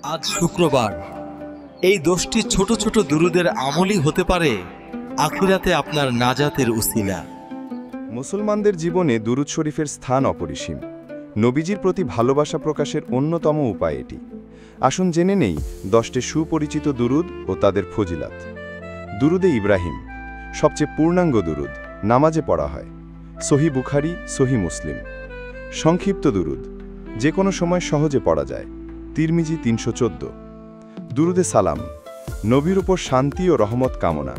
আজ শুক্রবার। এই 10টি ছোট ছোট দুরুদের আমলই হতে পারে আখিরাতে আপনার নাজাতের উসিলা। মুসলমানদের জীবনে দুরুদ শরীফের স্থান অপরিসীম। নবীজির প্রতি ভালোবাসা প্রকাশের অন্যতম উপায় এটি। আসুন জেনে নেই 10টি সুপরিচিত দুরুদ ও তাদের ফজিলাত। দুরুদে ইব্রাহিম সবচেয়ে পূর্ণাঙ্গ দুরুদ, নামাজে পড়া হয়। সহি বুখারী, সহি মুসলিম। সংক্ষিপ্ত দুরুদ, যে কোনো সময় সহজে পড়া যায়। তিরমিজি 314। দুরুদে সালাম, নবীর উপর শান্তি ও রহমত কামনা।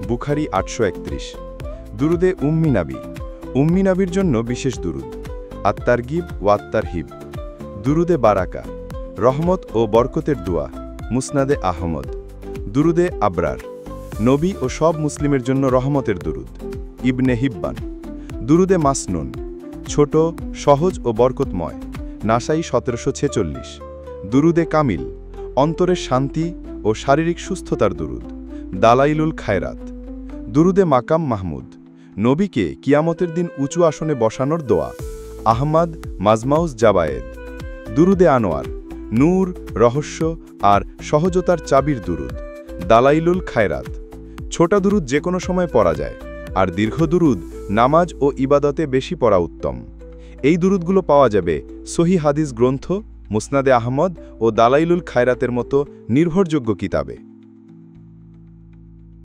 বুখারী 831। দুরুদে উম্মি নাবী, উম্মি নাবীর জন্য বিশেষ দুরুদ। আত-তারগিব ওয়া আত-তারহিব। দুরুদে বারাকা, রহমত ও বরকতের দোয়া। মুসনাদে আহমদ। দুরুদে আবরার, নবী ও সব মুসলিমের জন্য রহমতের দুরুদ। ইবনে হিব্বান। দুরুদে মাসনুন, ছোট, সহজ ও বরকতময়। নাসাই 1746। দুরুদে কামিল, অন্তরের শান্তি ও শারীরিক সুস্থতার দুরুদ। দালাইলুল খায়রাত। দুরুদে মাকাম মাহমুদ, নবীকে কিয়ামতের দিন উঁচু আসনে বসানোর দোয়া। আহমাদ মাজমাউজ জাবায়েদ। দুরুদে আনোয়ার, নূর, রহস্য আর সহজতার চাবির দুরুদ। দালাইলুল খায়রাত। ছোট দুরুদ যে কোনো সময় পড়া যায়, আর দীর্ঘ দুরুদ নামাজ ও ইবাদতে বেশি পড়া উত্তম। এই দুরুদগুলো পাওয়া যাবে সহি হাদিস গ্রন্থ, মুসনাদে আহমদ ও দালাইলুল খায়রাতের মতো নির্ভরযোগ্য কিতাবে।